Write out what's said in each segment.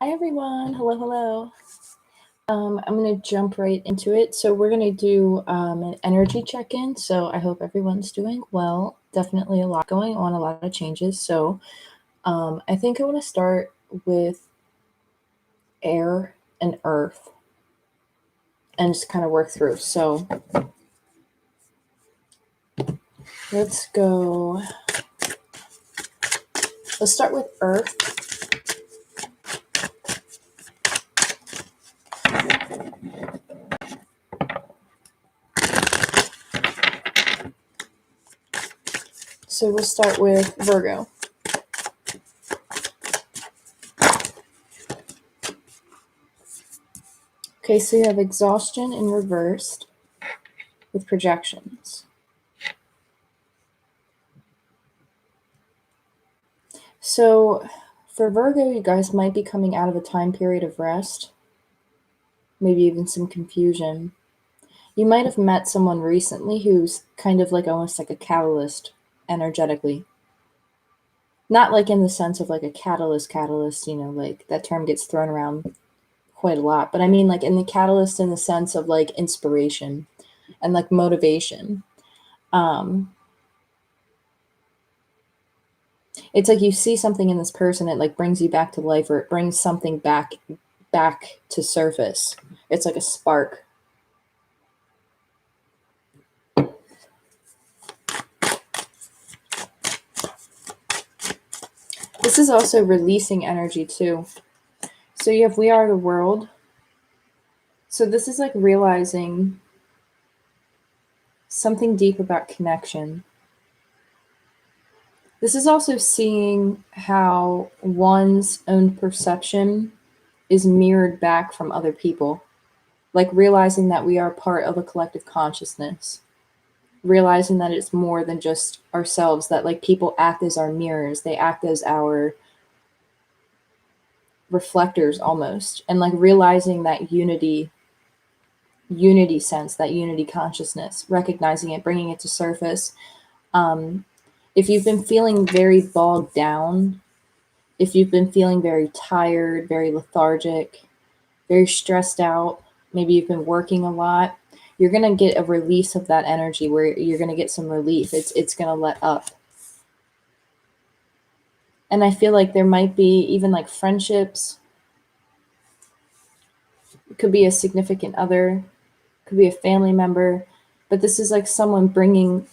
Hi everyone, hello. I'm going to jump right into it. So we're going to do an energy check-in. So I hope everyone's doing well. Definitely a lot going on, a lot of changes. So I think I want to start with air and earth and just kind of work through. So let's go. Let's start with earth. So we'll start with Virgo. Okay, so you have exhaustion in reversed with projections. So for Virgo, you guys might be coming out of a time period of rest, maybe even some confusion. You might have met someone recently who's kind of like almost like a catalyst energetically. Not like in the sense of like a catalyst, like that term gets thrown around quite a lot. But I mean like in the catalyst in the sense of like inspiration and like motivation. It's like you see something in this person, it like brings you back to life, or it brings something back to surface. It's like a spark. This is also releasing energy too. So you have we are the world. So this is like realizing something deep about connection. This is also seeing how one's own perception is mirrored back from other people. Like realizing that we are part of a collective consciousness. Realizing that it's more than just ourselves, that like people act as our mirrors, they act as our reflectors almost. And like realizing that unity sense, that unity consciousness, recognizing it, bringing it to surface. If you've been feeling very bogged down, if you've been feeling very tired, very lethargic, very stressed out, maybe you've been working a lot, you're going to get a release of that energy where you're going to get some relief. It's going to let up. And I feel like there might be even like friendships. It could be a significant other, could be a family member, but this is like someone bringing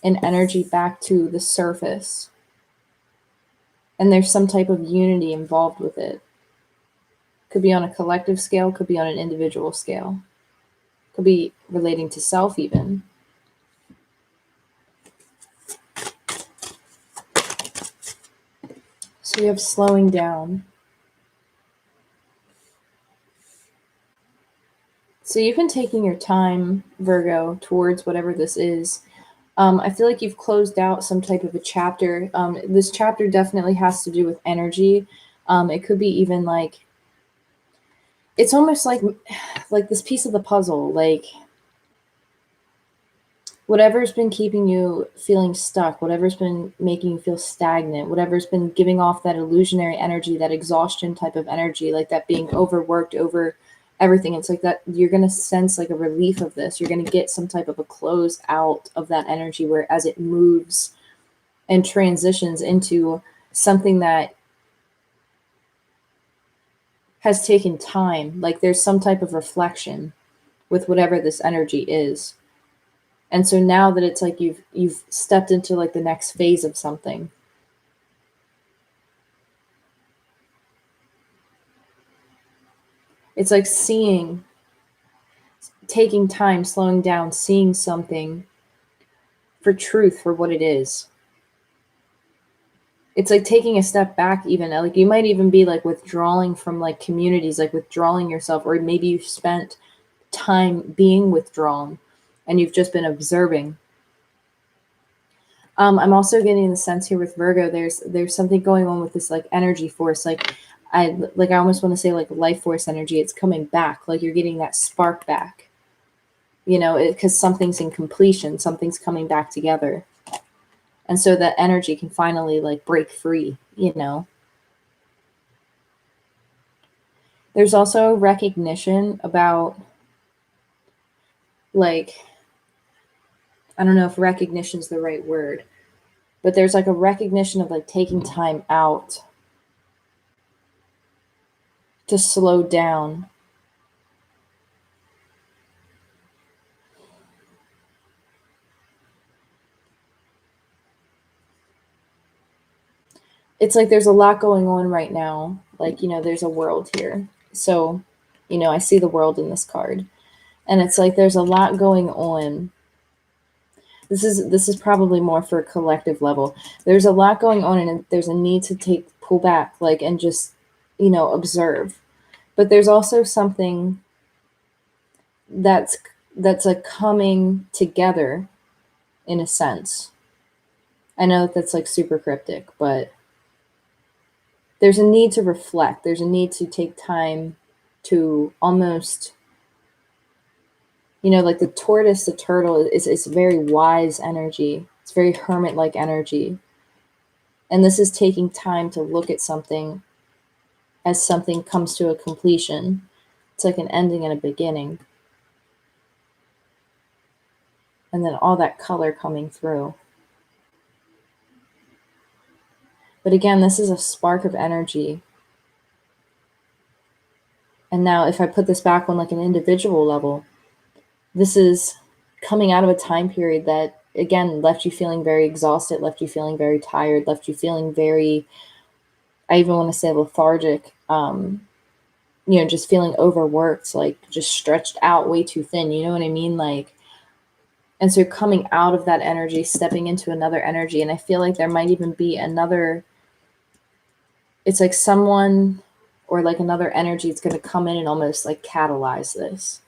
an energy back to the surface. And there's some type of unity involved with it. Could be on a collective scale, could be on an individual scale, could be relating to self even. So you have slowing down. So you've been taking your time, Virgo, towards whatever this is. I feel like you've closed out some type of a chapter. This chapter definitely has to do with energy. It could be even like, it's almost like this piece of the puzzle, like whatever's been keeping you feeling stuck, whatever's been making you feel stagnant, whatever's been giving off that illusionary energy, that exhaustion type of energy, like that being overworked over everything. It's like that you're going to sense like a relief of this. You're going to get some type of a close out of that energy where as it moves and transitions into something that has taken time, like there's some type of reflection with whatever this energy is. And so now that it's like you've stepped into like the next phase of something. It's like seeing, taking time, slowing down, seeing something for truth, for what it is. It's like taking a step back even. Like you might even be like withdrawing from like communities, like withdrawing yourself, or maybe you've spent time being withdrawn and you've just been observing. I'm also getting the sense here with Virgo, there's something going on with this like energy force. I almost want to say like life force energy. It's coming back. Like you're getting that spark back, because something's in completion, something's coming back together. And so that energy can finally like break free, There's also recognition about, like, I don't know if recognition is the right word, but there's like a recognition of like taking time out to slow down. It's like there's a lot going on right now. Like, there's a world here. So, I see the world in this card. And it's like there's a lot going on. This is probably more for a collective level. There's a lot going on, and there's a need to pull back, like, and just, observe. But there's also something that's that's like coming together in a sense. I know that that's like super cryptic, but there's a need to reflect. There's a need to take time to almost, like the tortoise, the turtle is very wise energy. It's very hermit like energy. And this is taking time to look at something as something comes to a completion. It's like an ending and a beginning. And then all that color coming through. But again, this is a spark of energy. And now if I put this back on like an individual level, this is coming out of a time period that, again, left you feeling very exhausted, left you feeling very tired, left you feeling very, I even want to say lethargic, just feeling overworked, like just stretched out way too thin. You know what I mean? Like, and so coming out of that energy, stepping into another energy. And I feel like there might even be another, it's like someone or like another energy is going to come in and almost like catalyze this.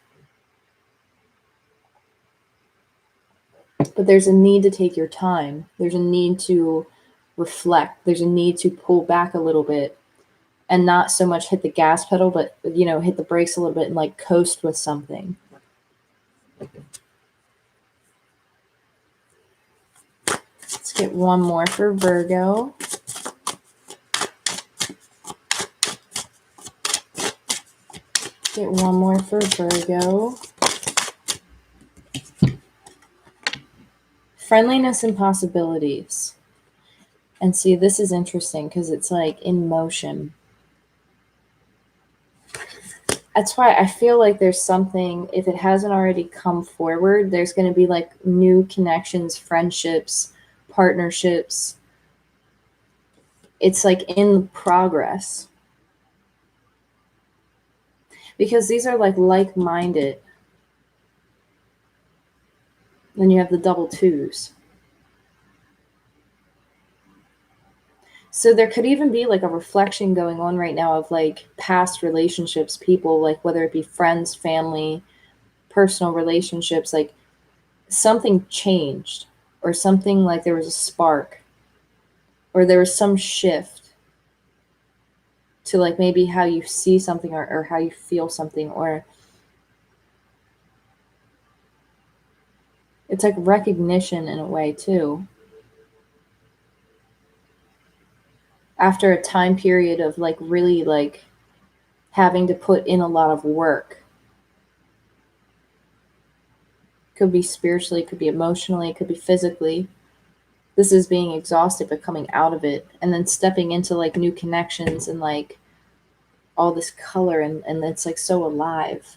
But there's a need to take your time. There's a need to reflect. There's a need to pull back a little bit and not so much hit the gas pedal, but, hit the brakes a little bit and like coast with something. Let's get one more for Virgo. Get one more for Virgo. Friendliness and possibilities. And see, this is interesting because it's like in motion. That's why I feel like there's something, if it hasn't already come forward, there's going to be like new connections, friendships, partnerships. It's like in progress. Because these are like-minded. Then you have the double twos. So there could even be like a reflection going on right now of like past relationships, people, like whether it be friends, family, personal relationships, like something changed or something, like there was a spark or there was some shift to like maybe how you see something or how you feel something, or it's like recognition in a way too. After a time period of like really like having to put in a lot of work. Could be spiritually, could be emotionally, could be physically. This is being exhausted but coming out of it and then stepping into like new connections and like all this color, and it's like so alive.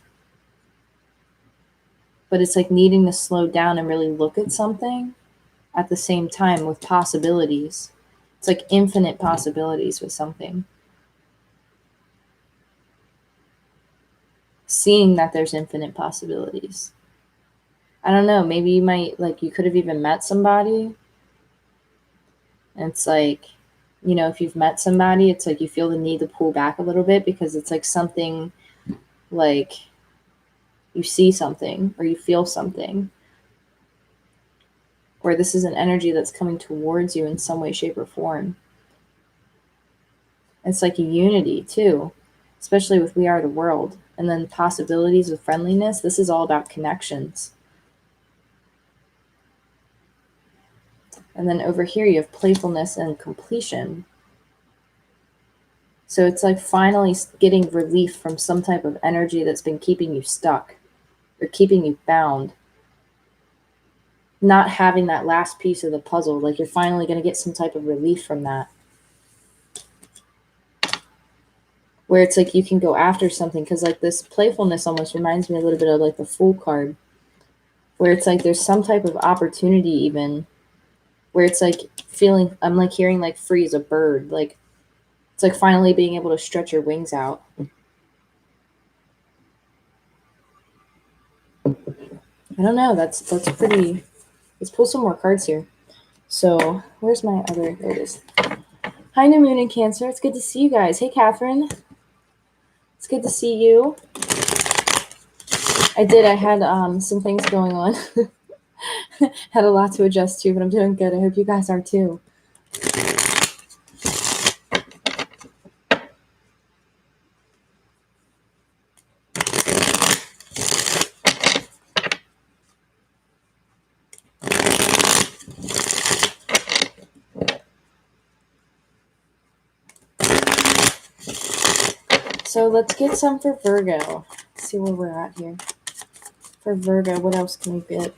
But it's like needing to slow down and really look at something at the same time with possibilities. It's like infinite possibilities with something. Seeing that there's infinite possibilities. I don't know, maybe you might, like, you could have even met somebody. And it's like, if you've met somebody, it's like you feel the need to pull back a little bit because it's like something, like you see something or you feel something. Or this is an energy that's coming towards you in some way, shape, or form. It's like a unity too, especially with We Are the World. And then possibilities with friendliness. This is all about connections. And then over here you have playfulness and completion. So it's like finally getting relief from some type of energy that's been keeping you stuck or keeping you bound. Not having that last piece of the puzzle, like you're finally going to get some type of relief from that. Where it's like you can go after something, because like this playfulness almost reminds me a little bit of like the Fool card, where it's like there's some type of opportunity even, where it's like feeling, I'm like hearing like free as a bird, like it's like finally being able to stretch your wings out. I don't know, that's pretty. Let's pull some more cards here. So where's my other, there it is. Hi, New Moon in Cancer. It's good to see you guys. Hey, Catherine. It's good to see you. I had some things going on. Had a lot to adjust to, but I'm doing good. I hope you guys are too. So let's get some for Virgo. Let's see where we're at here. For Virgo, what else can we get?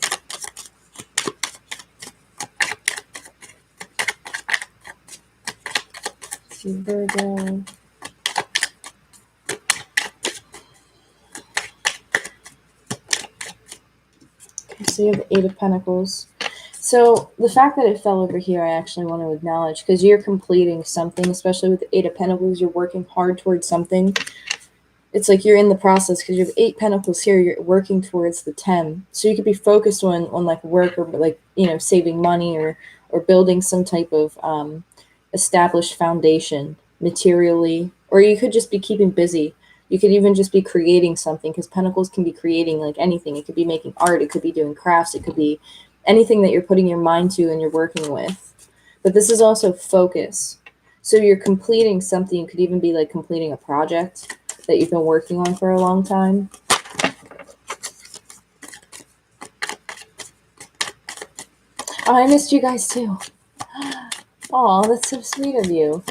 Let's see, Virgo. Okay, so you have the Eight of Pentacles. So the fact that it fell over here, I actually want to acknowledge, because you're completing something, especially with the Eight of Pentacles, you're working hard towards something. It's like you're in the process, because you have 8 pentacles here, you're working towards the 10. So you could be focused on like work, or like, you know, saving money, or building some type of established foundation materially, or you could just be keeping busy. You could even just be creating something, because pentacles can be creating like anything. It could be making art, it could be doing crafts, it could be anything that you're putting your mind to and you're working with. But this is also focus. So you're completing something. You could even be like completing a project that you've been working on for a long time. Oh, I missed you guys too. Oh, that's so sweet of you.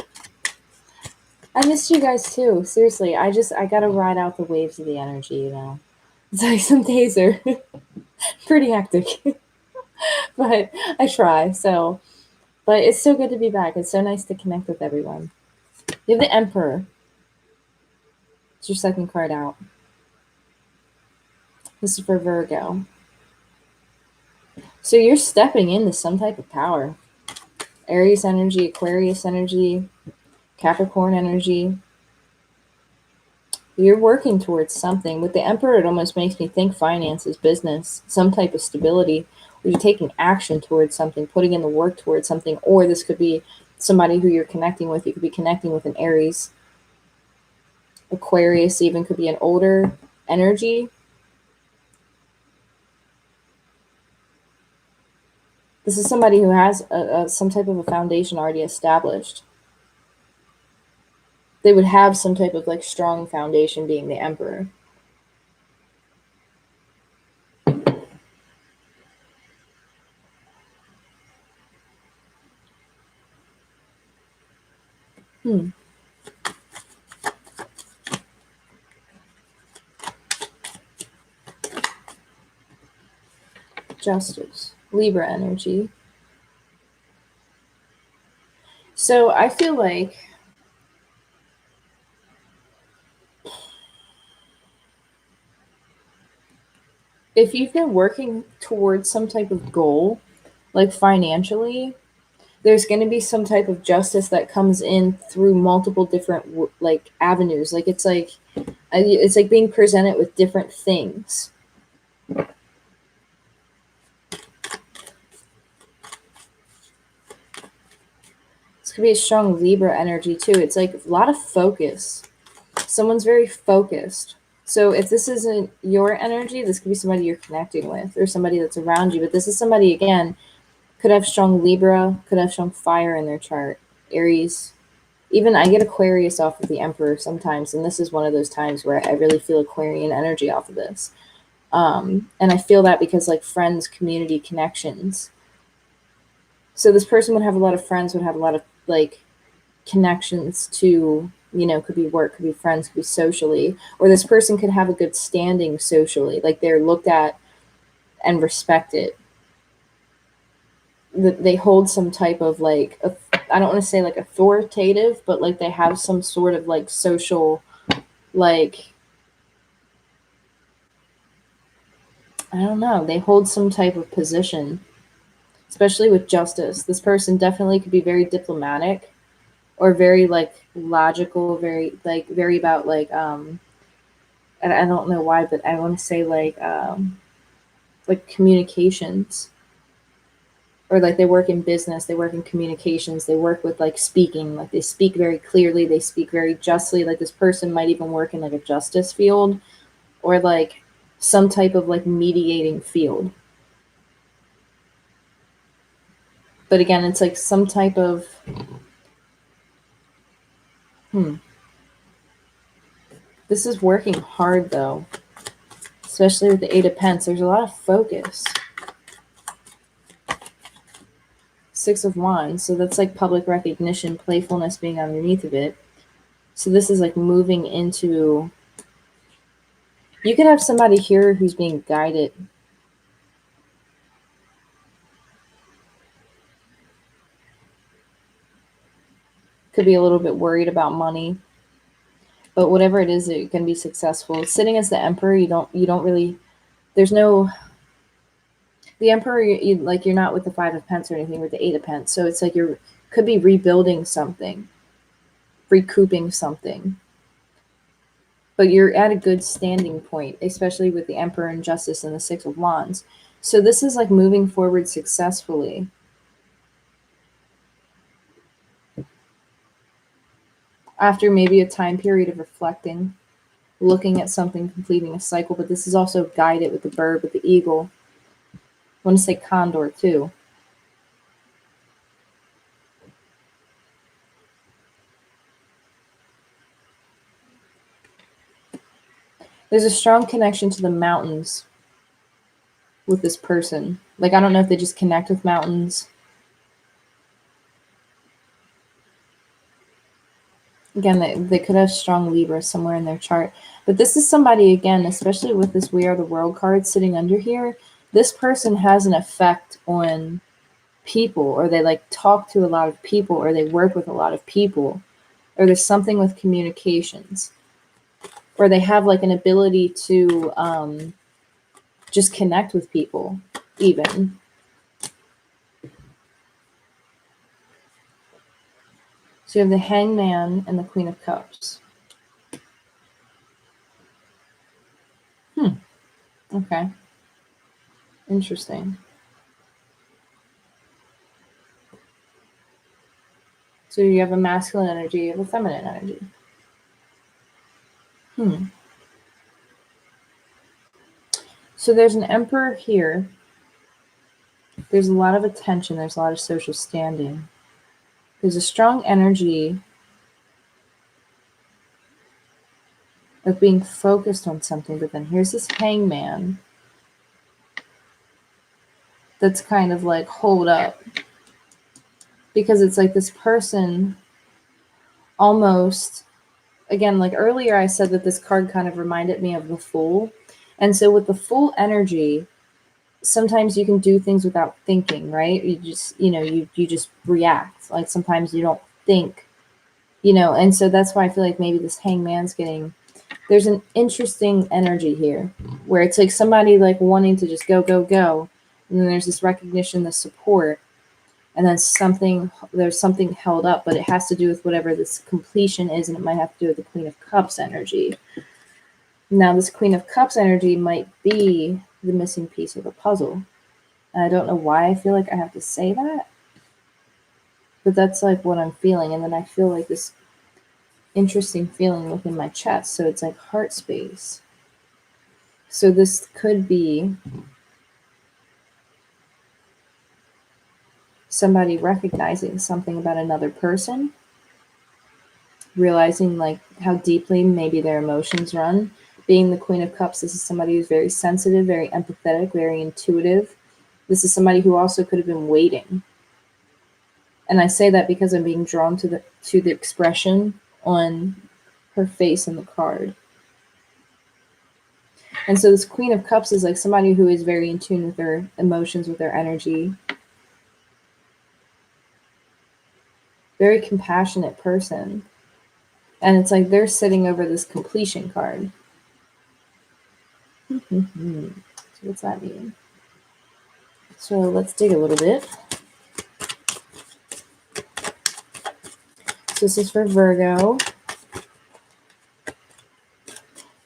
I missed you guys too. Seriously, I gotta ride out the waves of the energy, you know. It's like some days are pretty hectic. But I try, so. But it's so good to be back. It's so nice to connect with everyone. You have the Emperor. It's your second card out. This is for Virgo. So you're stepping into some type of power. Aries energy, Aquarius energy, Capricorn energy. You're working towards something. With the Emperor, it almost makes me think finances, business, some type of stability, where you're taking action towards something, putting in the work towards something. Or this could be somebody who you're connecting with. You could be connecting with an Aries. Aquarius even could be an older energy. This is somebody who has some type of a foundation already established. They would have some type of like strong foundation, being the Emperor. Justice. Libra energy. So I feel like if you've been working towards some type of goal, like financially, there's going to be some type of justice that comes in through multiple different like avenues. Like it's like being presented with different things. This could be a strong Libra energy too. It's like a lot of focus. Someone's very focused. So if this isn't your energy, this could be somebody you're connecting with, or somebody that's around you. But this is somebody, again, could have strong Libra, could have strong fire in their chart. Aries. Even I get Aquarius off of the Emperor sometimes, and this is one of those times where I really feel Aquarian energy off of this. And I feel that because like friends, community, connections. So this person would have a lot of friends, would have a lot of like connections to Could be work, could be friends, could be socially, or this person could have a good standing socially, like they're looked at and respected. They hold some type of like, I don't want to say like authoritative, but like they have some sort of like social, like, I don't know, they hold some type of position, especially with justice. This person definitely could be very diplomatic or very like logical, very like very about like and I don't know why, but I want to say like communications, or like they work in business, they work in communications, they work with like speaking, like they speak very clearly, they speak very justly. Like this person might even work in like a justice field or like some type of like mediating field. But again, it's like some type of hmm. This is working hard though, especially with the Eight of Pence. There's a lot of focus. Six of Wands, so that's like public recognition, playfulness being underneath of it. So this is like moving into, you could have somebody here who's being guided. Could be a little bit worried about money, but whatever it is, it can be successful. Sitting as the Emperor, you don't really, there's no, the Emperor, like you're not with the Five of Pence or anything, with the Eight of Pence. So it's like you're, could be rebuilding something, recouping something. But you're at a good standing point, especially with the Emperor and Justice and the Six of Wands. So this is like moving forward successfully. After maybe a time period of reflecting, looking at something, completing a cycle, but this is also guided with the bird, with the eagle. I want to say condor too. There's a strong connection to the mountains with this person. Like, I don't know if they just connect with mountains. Again, they could have strong Libra somewhere in their chart. But this is somebody, again, especially with this We Are the World card sitting under here, this person has an effect on people, or they like talk to a lot of people, or they work with a lot of people, or there's something with communications, or they have like an ability to just connect with people even. So you have the Hangman and the Queen of Cups. Okay. Interesting. So you have a masculine energy, you have a feminine energy. So there's an Emperor here. There's a lot of attention. There's a lot of social standing. There's a strong energy of being focused on something, but then here's this Hangman that's kind of like, hold up. Because it's like this person almost, again, like earlier I said that this card kind of reminded me of the Fool. And so with the Fool energy, sometimes you can do things without thinking, right? You just, you just react. Like sometimes you don't think, and so that's why I feel like maybe this Hangman's getting, there's an interesting energy here where it's like somebody like wanting to just go, go, go. And then there's this recognition, the support, and then there's something held up, but it has to do with whatever this completion is, and it might have to do with the Queen of Cups energy. Now, this Queen of Cups energy might be the missing piece of the puzzle. And I don't know why I feel like I have to say that, but that's like what I'm feeling. And then I feel like this interesting feeling within my chest. So it's like heart space. So this could be somebody recognizing something about another person, realizing like how deeply maybe their emotions run. Being the Queen of Cups, this is somebody who's very sensitive, very empathetic, very intuitive. This is somebody who also could have been waiting. And I say that because I'm being drawn to the expression on her face in the card. And so this Queen of Cups is like somebody who is very in tune with their emotions, with their energy. Very compassionate person. And it's like they're sitting over this completion card. So what's that mean? So let's dig a little bit. So this is for Virgo.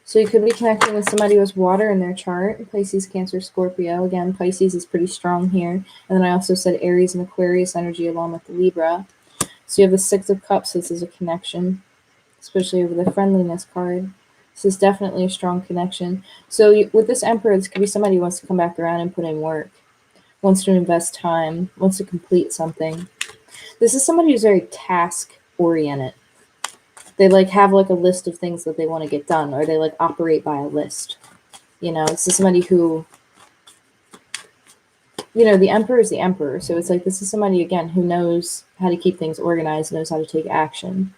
So you could be connecting with somebody who has water in their chart. Pisces, Cancer, Scorpio. Again, Pisces is pretty strong here. And then I also said Aries and Aquarius energy along with the Libra. So you have the Six of Cups. This is a connection, especially over the friendliness card. This is definitely a strong connection. So with this Emperor, this could be somebody who wants to come back around and put in work, wants to invest time, wants to complete something. This is somebody who's very task-oriented. They like have like a list of things that they want to get done, or they like operate by a list. You know, this is somebody who, you know, the Emperor is the Emperor. So it's like this is somebody, again, who knows how to keep things organized, knows how to take action.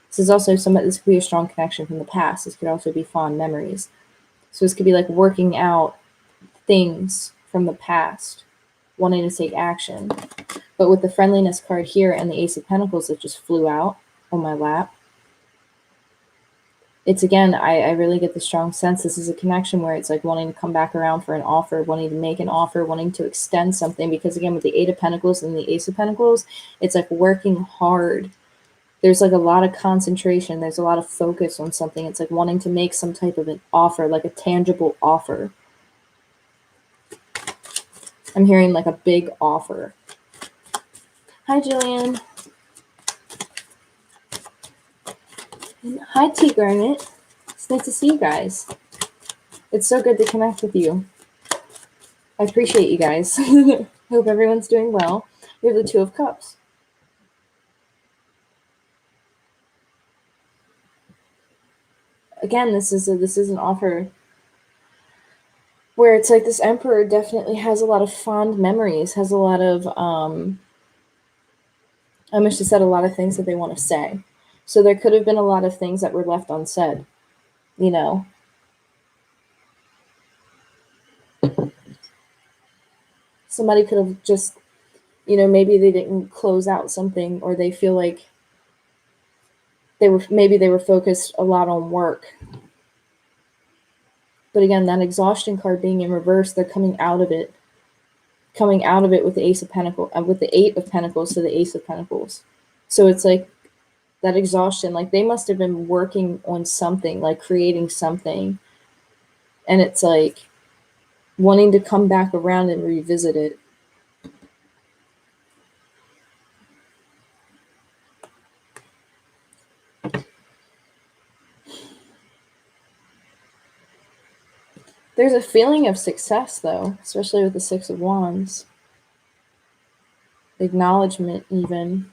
This is also somebody, this could be a strong connection from the past. This could also be fond memories. So this could be like working out things from the past, wanting to take action. But with the friendliness card here and the Ace of Pentacles that just flew out on my lap, it's again, I really get the strong sense this is a connection where it's like wanting to come back around for an offer, wanting to make an offer, wanting to extend something. Because again, with the Eight of Pentacles and the Ace of Pentacles, it's like working hard. There's like a lot of concentration. There's a lot of focus on something. It's like wanting to make some type of an offer, like a tangible offer. I'm hearing like a big offer. Hi, Jillian. And hi, T. Garnet. It's nice to see you guys. It's so good to connect with you. I appreciate you guys. Hope everyone's doing well. We have the Two of Cups. Again, this is an offer where it's like this Emperor definitely has a lot of fond memories, has a lot of I must have said a lot of things that they want to say. So there could have been a lot of things that were left unsaid, you know. Somebody could have just, you know, maybe they didn't close out something, or they feel like they were focused a lot on work. But again, that exhaustion card being in reverse, they're coming out of it with the Ace of Pentacles, with the Eight of Pentacles to the Ace of Pentacles. So it's like that exhaustion, like they must have been working on something, like creating something. And it's like wanting to come back around and revisit it. There's a feeling of success, though, especially with the Six of Wands. Acknowledgement, even.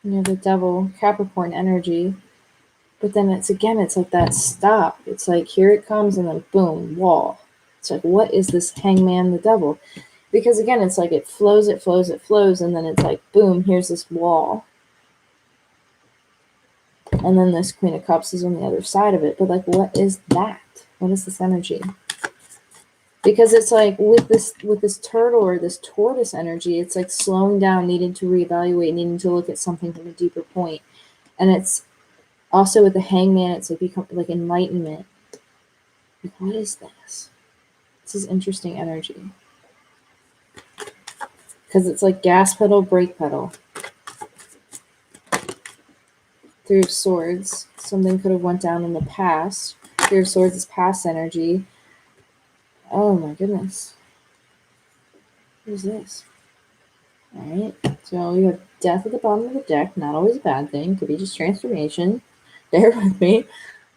You know, the Devil, Capricorn energy. But then it's like that stop. It's like, here it comes, and then boom, wall. It's like, what is this Hangman, the Devil? Because again, it's like it flows, and then it's like, boom, here's this wall. And then this Queen of Cups is on the other side of it. But like, what is that? What is this energy? Because it's like with this turtle or this tortoise energy, it's like slowing down, needing to reevaluate, needing to look at something from a deeper point. And it's also with the Hangman, it's like become like enlightenment. Like, what is this? This is interesting energy. Because it's like gas pedal, brake pedal. Three of Swords. Something could have went down in the past. Three of Swords is past energy. Oh my goodness. What is this? Alright. So you have Death at the bottom of the deck. Not always a bad thing. Could be just transformation. Bear with me.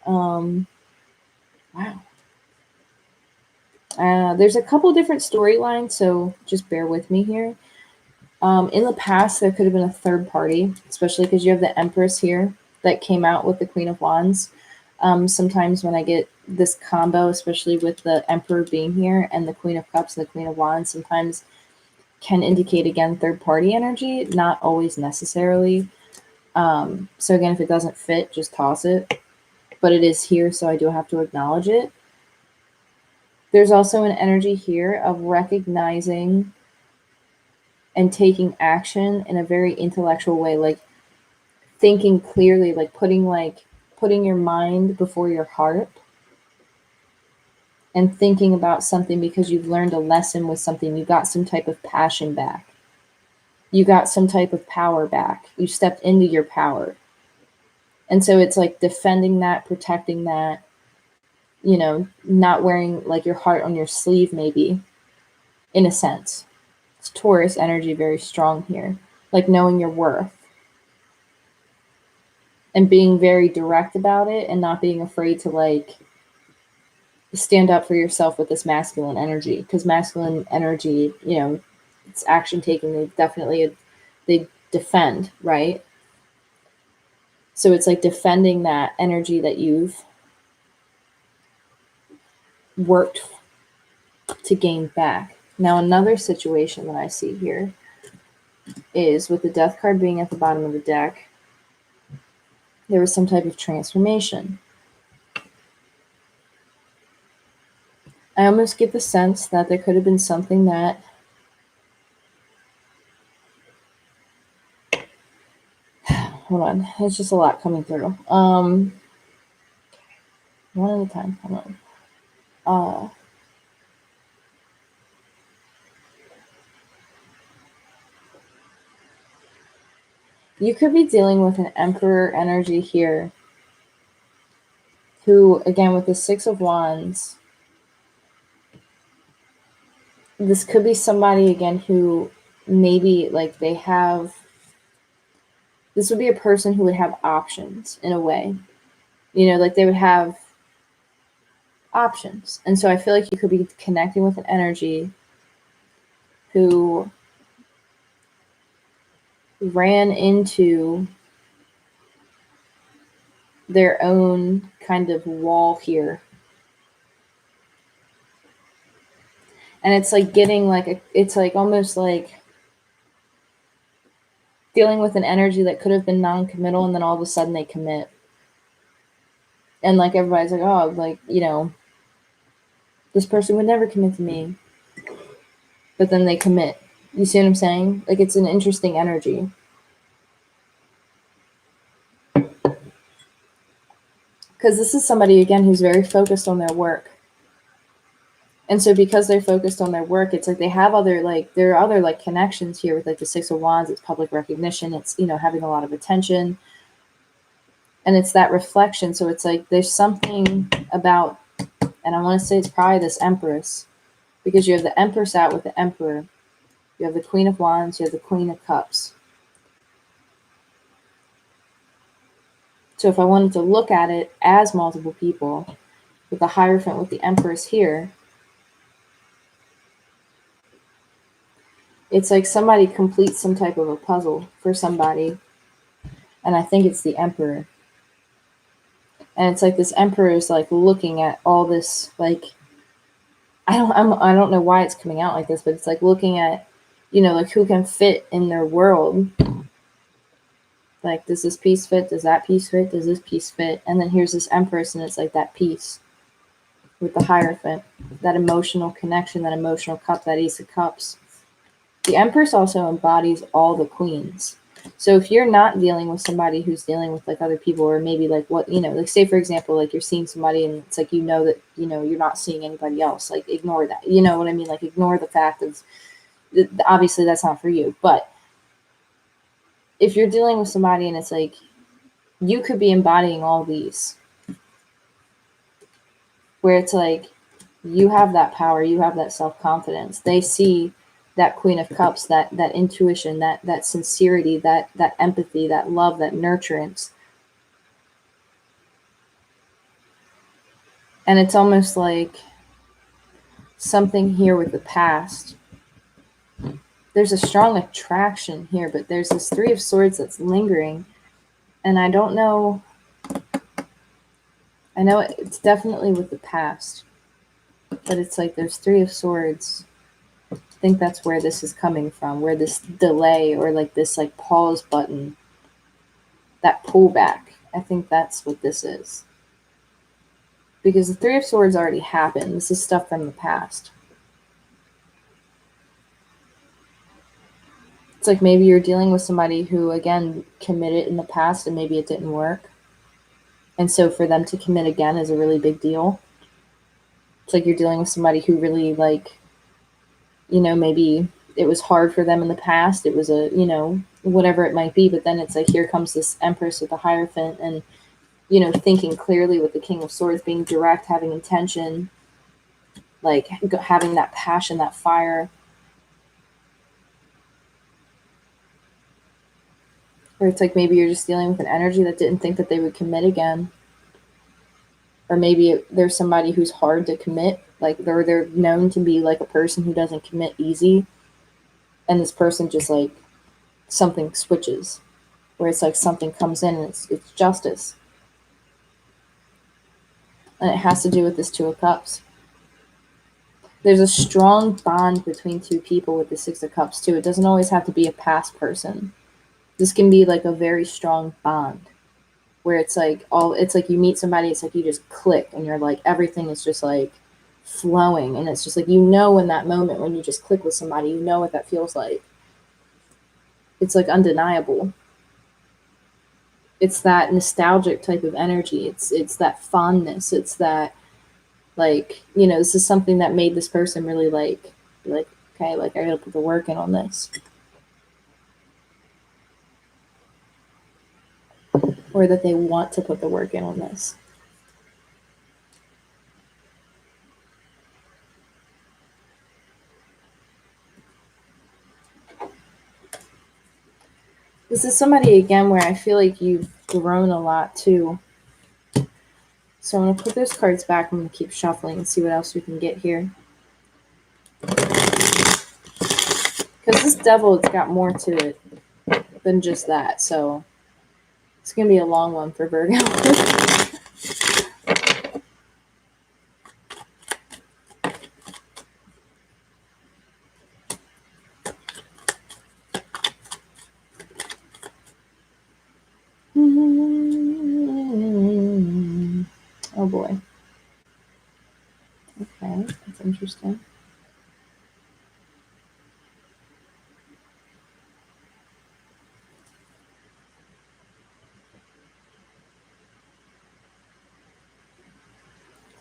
Wow. There's a couple different storylines, so just bear with me here. In the past, there could have been a third party, especially because you have the Empress here that came out with the Queen of Wands. Sometimes when I get this combo, especially with the Emperor being here and the Queen of Cups and the Queen of Wands, sometimes can indicate, again, third-party energy, not always necessarily. So again, if it doesn't fit, just toss it. But it is here, so I do have to acknowledge it. There's also an energy here of recognizing and taking action in a very intellectual way, like thinking clearly, like putting your mind before your heart and thinking about something because you've learned a lesson with something. You got some type of passion back. You got some type of power back. You stepped into your power. And so it's like defending that, protecting that, not wearing like your heart on your sleeve, maybe, in a sense. It's Taurus energy very strong here. Like knowing your worth and being very direct about it and not being afraid to like stand up for yourself with this masculine energy, because masculine energy, it's action taking. They defend, right? So it's like defending that energy that you've worked to gain back. Now, another situation that I see here is with the Death card being at the bottom of the deck, there was some type of transformation. I almost get the sense that there could have been something that hold on, there's just a lot coming through. One at a time. Hold on. You could be dealing with an Emperor energy here who, again, with the Six of Wands, this could be somebody, again, who maybe like this would be a person who would have options in a way. Like they would have options. And so I feel like you could be connecting with an energy who ran into their own kind of wall here. And it's like getting like it's like almost like dealing with an energy that could have been non-committal, and then all of a sudden they commit. And like everybody's like, oh, like, this person would never commit to me. But then they commit. You see what I'm saying? Like, it's an interesting energy. Because this is somebody, again, who's very focused on their work. And so because they're focused on their work, it's like they have there are other like connections here with like the Six of Wands. It's public recognition. It's, having a lot of attention. And it's that reflection. So it's like there's something about, and I want to say it's probably this Empress, because you have the Empress out with the Emperor. You have the Queen of Wands. You have the Queen of Cups. So if I wanted to look at it as multiple people, with the Hierophant with the Empress here, it's like somebody completes some type of a puzzle for somebody. And I think it's the Emperor. And it's like this Emperor is like looking at all this, like, I don't know why it's coming out like this, but it's like looking at, like who can fit in their world. Like, does this piece fit? Does that piece fit? Does this piece fit? And then here's this Empress, and it's like that piece with the Hierophant, that emotional connection, that emotional cup, that Ace of Cups. The Empress also embodies all the queens. So if you're not dealing with somebody who's dealing with like other people, or maybe like what, like say for example, like you're seeing somebody and it's like, that, you're not seeing anybody else, like ignore that. You know what I mean? Like ignore the fact of, obviously that's not for you. But if you're dealing with somebody and it's like, you could be embodying all these, where it's like, you have that power, you have that self-confidence. They see that Queen of Cups, that intuition, that sincerity, that empathy, that love, that nurturance. And it's almost like something here with the past. There's a strong attraction here, but there's this Three of Swords that's lingering. And I don't know. I know it's definitely with the past. But it's like there's Three of Swords. think that's where this is coming from, where this delay or like this like pause button, that pullback. I think that's what this is. Because the Three of Swords already happened. This is stuff from the past. It's like maybe you're dealing with somebody who, again, committed in the past and maybe it didn't work. And so for them to commit again is a really big deal. It's like you're dealing with somebody who really, like, you know, maybe it was hard for them in the past. It was a, you know, whatever it might be. But then it's like, here comes this Empress with the Hierophant and, you know, thinking clearly with the King of Swords, being direct, having intention, like having that passion, that fire. Or it's like maybe you're just dealing with an energy that didn't think that they would commit again. Or maybe there's somebody who's hard to commit. Like they're known to be like a person who doesn't commit easy. And this person just like something switches. Where it's like something comes in and it's justice. And it has to do with this Two of Cups. There's a strong bond between two people with the Six of Cups too. It doesn't always have to be a past person. This can be like a very strong bond where it's like you meet somebody, it's like you just click and you're like everything is just like flowing, and it's just like, you know, in that moment when you just click with somebody, you know what that feels like. It's like undeniable. It's that nostalgic type of energy. It's that fondness. It's that, like, you know, this is something that made this person really like, okay, like I gotta put the work in on this. Or that they want to put the work in on this. This is somebody, again, where I feel like you've grown a lot too. So I'm going to put those cards back. I'm going to keep shuffling and see what else we can get here. Because this Devil, it's got more to it than just that. So it's going to be a long one for Virgo. Oh boy. Okay, that's interesting.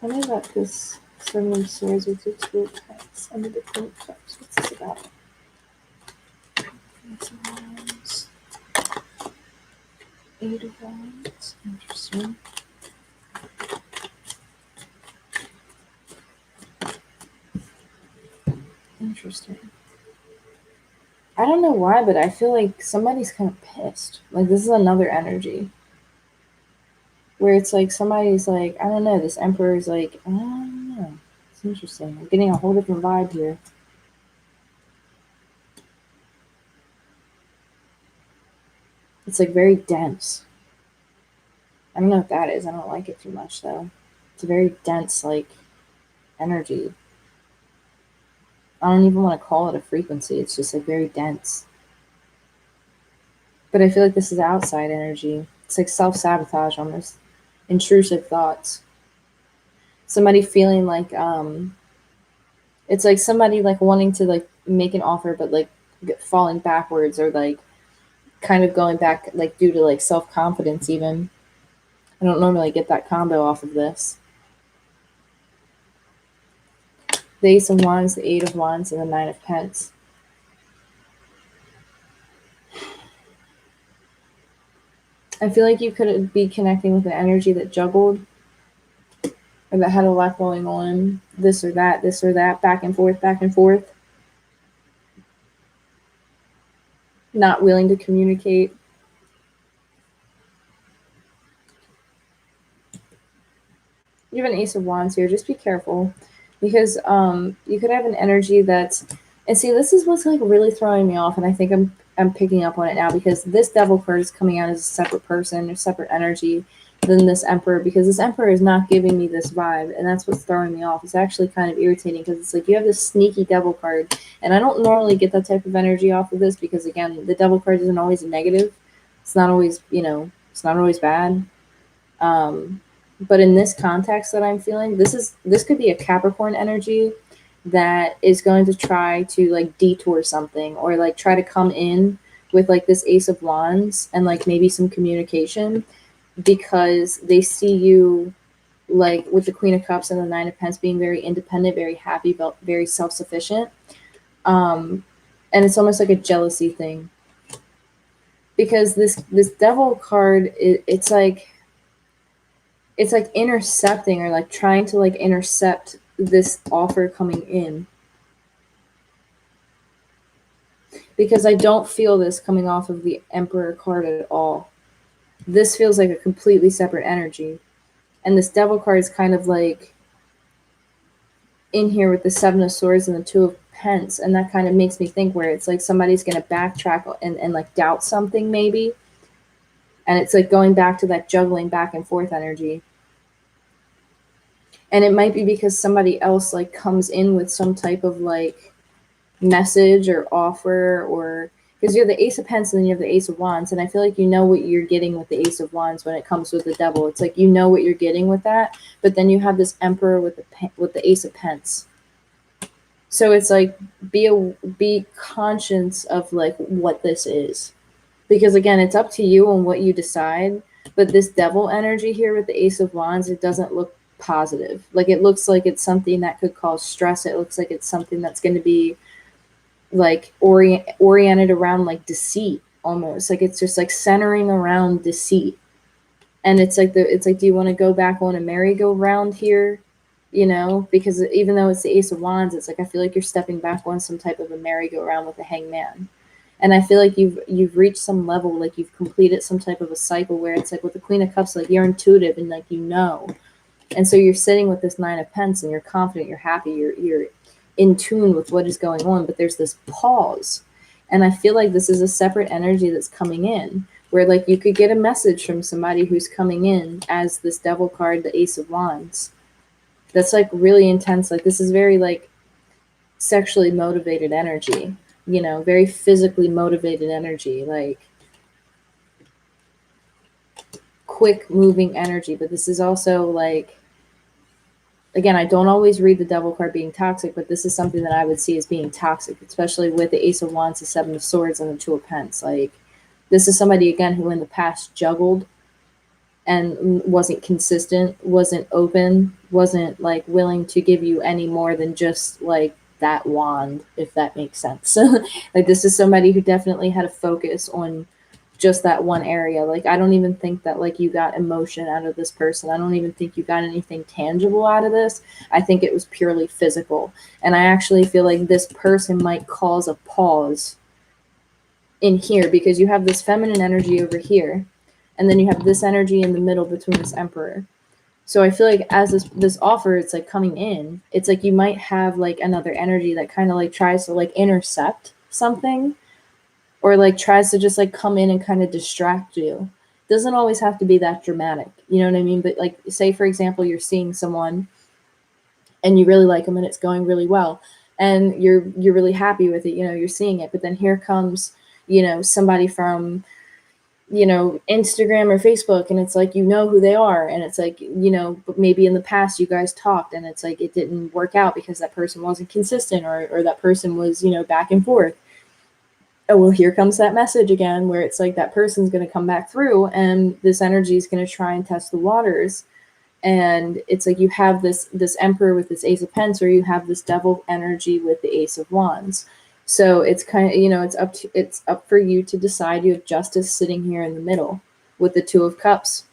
Tell me about this Seven of Swords with your Two of Cups under the Queen of Cups. What's this about? Eight of Wands. Interesting. Interesting. I don't know why, but I feel like somebody's kind of pissed. Like, this is another energy where it's like somebody's like, I don't know, this Emperor is like, I don't know. It's interesting. I'm getting a whole different vibe here. It's like very dense. I don't know what that is. I don't like it too much though. It's a very dense, like, energy. I don't even want to call it a frequency. It's just like very dense. But I feel like this is outside energy. It's like self-sabotage almost. Intrusive thoughts. Somebody feeling like it's like somebody like wanting to like make an offer but like falling backwards, or like kind of going back like due to like self-confidence even. I don't normally get that combo off of this. The Ace of Wands, the Eight of Wands, and the Nine of Pence. I feel like you could be connecting with an energy that juggled, or that had a lot going on, this or that, back and forth, not willing to communicate. You have an Ace of Wands here. Just be careful, because you could have an energy that's, and see, this is what's like really throwing me off, and I think I'm picking up on it now, because this Devil card is coming out as a separate person, a separate energy, than this Emperor, because this Emperor is not giving me this vibe, and that's what's throwing me off. It's actually kind of irritating because it's like you have this sneaky Devil card, and I don't normally get that type of energy off of this because, again, the Devil card isn't always a negative. It's not always, it's not always bad. But in this context that I'm feeling, this could be a Capricorn energy that is going to try to like detour something, or like try to come in with like this Ace of Wands and like maybe some communication, because they see you like with the Queen of Cups and the Nine of Pentacles being very independent, very happy, very self-sufficient. And it's almost like a jealousy thing, because this Devil card, it's like intercepting, or like trying to like intercept this offer coming in, because I don't feel this coming off of the Emperor card at all. This feels like a completely separate energy, and this Devil card is kind of like in here with the Seven of Swords and the Two of Pentacles, and that kind of makes me think where it's like somebody's going to backtrack and like doubt something maybe, and it's like going back to that juggling back and forth energy. And it might be because somebody else like comes in with some type of like message or offer, or because you have the Ace of Pentacles and then you have the Ace of Wands, and I feel like you know what you're getting with the Ace of Wands when it comes with the Devil. It's like you know what you're getting with that, but then you have this Emperor with the Ace of Pentacles. So it's like be conscious of like what this is, because again, it's up to you on what you decide. But this Devil energy here with the Ace of Wands, it doesn't look positive. Like it looks like it's something that could cause stress. It looks like it's something that's going to be like oriented around like deceit, almost like it's just like centering around deceit. And it's like do you want to go back on a merry-go-round here? Because even though it's the Ace of Wands, it's like I feel like you're stepping back on some type of a merry-go-round with the Hangman. And I feel like you've reached some level, like you've completed some type of a cycle where it's like with the Queen of Cups, like you're intuitive and like and so you're sitting with this Nine of Pentacles and you're confident, you're happy, you're in tune with what is going on, but there's this pause. And I feel like this is a separate energy that's coming in, where like you could get a message from somebody who's coming in as this Devil card, the Ace of Wands. That's like really intense. Like this is very like sexually motivated energy, very physically motivated energy, like quick moving energy. But this is also like, again, I don't always read the Devil card being toxic, but this is something that I would see as being toxic, especially with the Ace of Wands, the Seven of Swords, and the Two of Pentacles. Like this is somebody, again, who in the past juggled and wasn't consistent, wasn't open, wasn't like willing to give you any more than just like that wand, if that makes sense. Like this is somebody who definitely had a focus on just that one area. Like I don't even think that like you got emotion out of this person. I don't even think you got anything tangible out of this. I think it was purely physical. And I actually feel like this person might cause a pause in here, because you have this feminine energy over here, and then you have this energy in the middle between this Emperor. So I feel like as this offer, it's like coming in, it's like you might have like another energy that kind of like tries to like intercept something, or like tries to just like come in and kind of distract you. Doesn't always have to be that dramatic, you know what I mean? But like, say for example, you're seeing someone and you really like them and it's going really well, and you're really happy with it, you're seeing it, but then here comes, somebody from, Instagram or Facebook, and it's like, who they are. And it's like, but maybe in the past you guys talked and it's like, it didn't work out because that person wasn't consistent, or that person was, back and forth. Oh, well, here comes that message again, where it's like that person's going to come back through and this energy is going to try and test the waters. And it's like, you have this Emperor with this Ace of Pentacles, or you have this Devil energy with the Ace of Wands. So it's kind of, it's up for you to decide. You have Justice sitting here in the middle with the Two of Cups.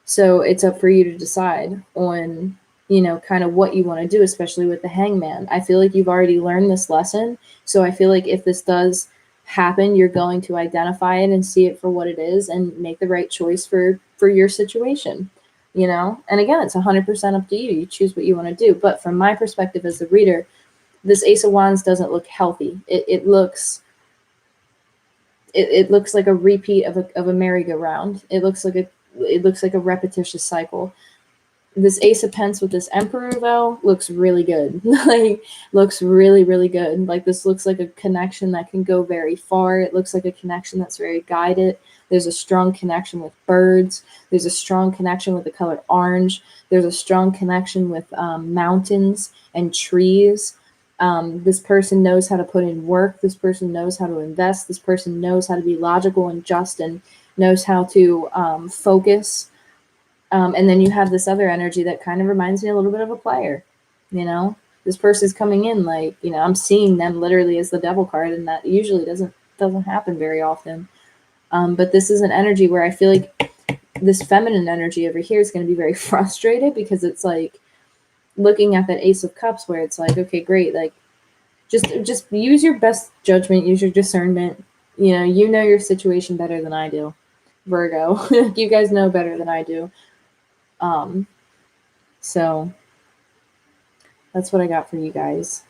So it's up for you to decide on, kind of what you want to do, especially with the Hangman. I feel like you've already learned this lesson. So I feel like if this does happen, you're going to identify it and see it for what it is and make the right choice for your situation, And again, it's 100% up to you. You choose what you want to do. But from my perspective as the reader, this Ace of Wands doesn't look healthy. It looks like a repeat of a merry-go-round. It looks like it looks like a repetitious cycle. This Ace of Pence with this Emperor, though, looks really good. Like, looks really, really good. Like, this looks like a connection that can go very far. It looks like a connection that's very guided. There's a strong connection with birds. There's a strong connection with the color orange. There's a strong connection with mountains and trees. This person knows how to put in work. This person knows how to invest. This person knows how to be logical and just, and knows how to focus. And then you have this other energy that kind of reminds me a little bit of a player. This person's coming in like, I'm seeing them literally as the devil card, and that usually doesn't happen very often. But this is an energy where I feel like this feminine energy over here is going to be very frustrated, because it's like looking at that Ace of Cups where it's like, okay, great. Like, just use your best judgment, use your discernment. You know your situation better than I do, Virgo. You guys know better than I do. So that's what I got for you guys.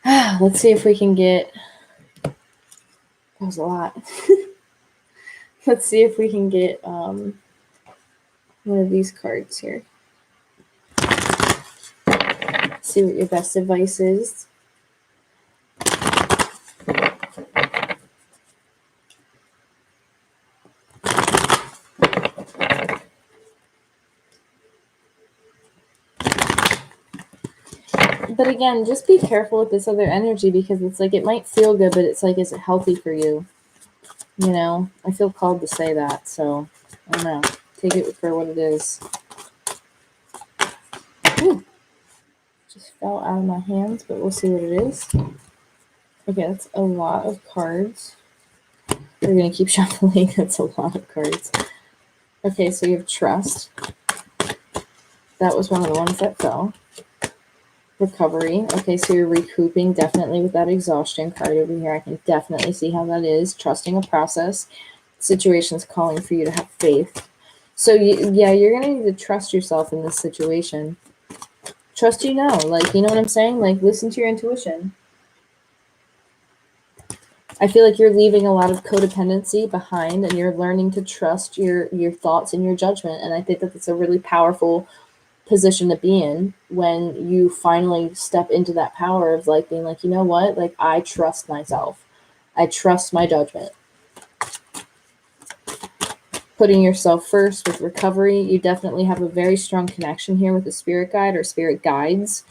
Let's see if we can get, that was a lot. Let's see if we can get one of these cards here. See what your best advice is. But again, just be careful with this other energy, because it's like, it might feel good, but it's like, is it healthy for you? I feel called to say that, so I don't know. Take it for what it is. Ooh. Just fell out of my hands, but we'll see what it is. Okay, that's a lot of cards. We're going to keep shuffling. That's a lot of cards. Okay, so you have trust. That was one of the ones that fell. Recovery. Okay, so you're recouping definitely with that exhaustion card over here. I can definitely see how that is. Trusting a process. Situation's calling for you to have faith. So, you're going to need to trust yourself in this situation. Trust like, you know what I'm saying? Like, listen to your intuition. I feel like you're leaving a lot of codependency behind, and you're learning to trust your thoughts and your judgment. And I think that it's a really powerful position to be in when you finally step into that power of like being like, you know what? Like, I trust myself. I trust my judgment. Putting yourself first with recovery. You definitely have a very strong connection here with the spirit guide or spirit guides.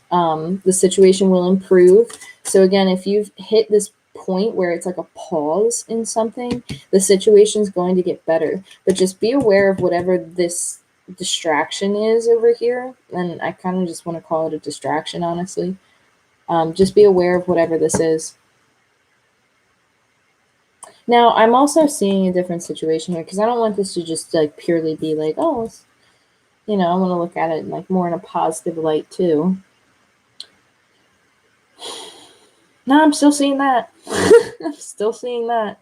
The situation will improve. So again, if you've hit this point where it's like a pause in something, the situation is going to get better. But just be aware of whatever this distraction is over here. And I kind of just want to call it a distraction, honestly. Just be aware of whatever this is. Now, I'm also seeing a different situation here, because I don't want this to just like purely be like, oh, I want to look at it like more in a positive light too. No, I'm still seeing that. I'm still seeing that.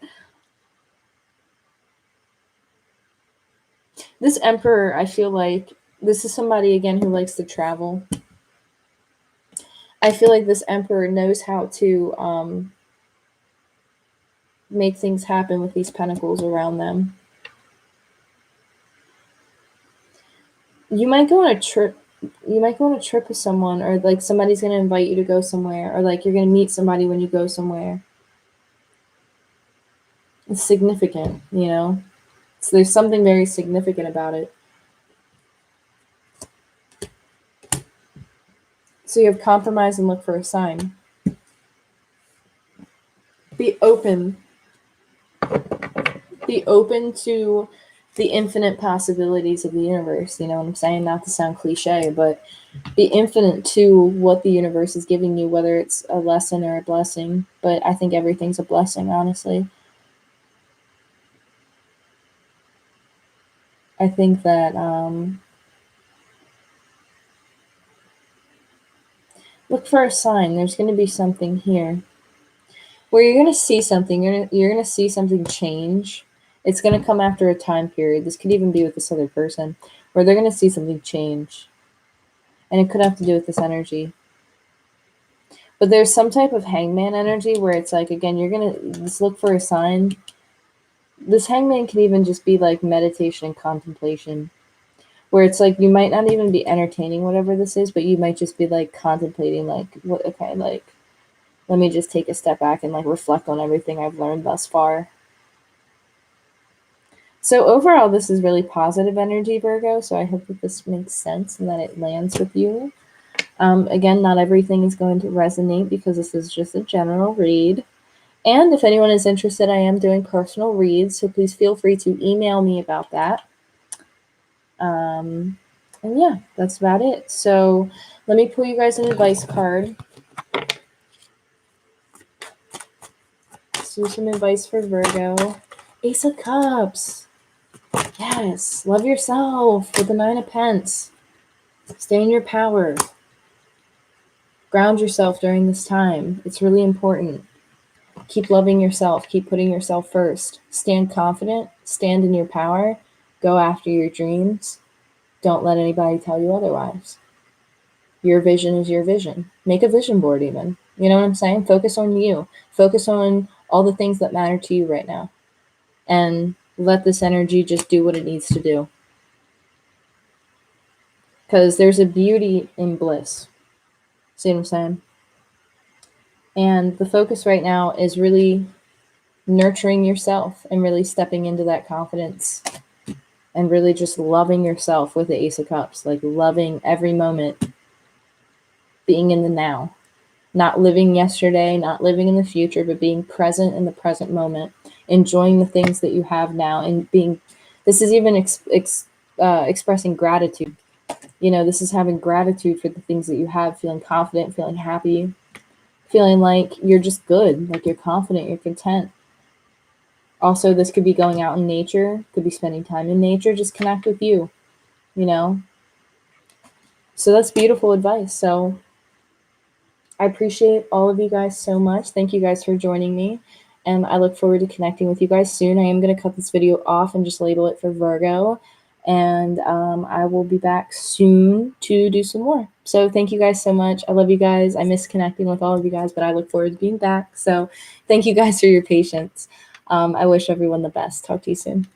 This Emperor, I feel like this is somebody, again, who likes to travel. I feel like this Emperor knows how to make things happen with these pentacles around them. You might go on a trip. You might go on a trip with someone, or like somebody's going to invite you to go somewhere, or like you're going to meet somebody when you go somewhere. It's significant, So there's something very significant about it. So you have compromise and look for a sign. Be open. Be open to the infinite possibilities of the universe. You know what I'm saying? Not to sound cliche, but be infinite to what the universe is giving you, whether it's a lesson or a blessing. But I think everything's a blessing, honestly. I think that look for a sign. There's going to be something here where you're going to see something. You're going to see something change. It's going to come after a time period. This could even be with this other person, where they're going to see something change. And it could have to do with this energy. But there's some type of hangman energy where it's like, again, you're going to just look for a sign. This Hangman can even just be like meditation and contemplation, where it's like you might not even be entertaining whatever this is, but you might just be like contemplating, like, what, okay, like, let me just take a step back and like reflect on everything I've learned thus far. So overall, this is really positive energy, Virgo. So I hope that this makes sense and that it lands with you. Again, not everything is going to resonate because this is just a general read. And if anyone is interested, I am doing personal reads, so please feel free to email me about that. And yeah, that's about it. So let me pull you guys an advice card. Let's do some advice for Virgo. Ace of Cups. Yes, love yourself with the Nine of Pence. Stay in your power. Ground yourself during this time. It's really important. Keep loving yourself. Keep putting yourself first. Stand confident. Stand in your power. Go after your dreams. Don't let anybody tell you otherwise. Your vision is your vision. Make a vision board even. You know what I'm saying? Focus on you. Focus on all the things that matter to you right now. And let this energy just do what it needs to do. Because there's a beauty in bliss. See what I'm saying? And the focus right now is really nurturing yourself and really stepping into that confidence and really just loving yourself with the Ace of Cups, like loving every moment, being in the now, not living yesterday, not living in the future, but being present in the present moment, enjoying the things that you have now, and being, this is even expressing gratitude. You know, this is having gratitude for the things that you have, feeling confident, feeling happy, feeling like you're just good, like you're confident, you're content. Also, this could be going out in nature, could be spending time in nature, just connect with you, you know? So that's beautiful advice. So I appreciate all of you guys so much. Thank you guys for joining me. And I look forward to connecting with you guys soon. I am going to cut this video off and just label it for Virgo. And I will be back soon to do some more. So thank you guys so much. I love you guys. I miss connecting with all of you guys, but I look forward to being back. So thank you guys for your patience. I wish everyone the best. Talk to you soon.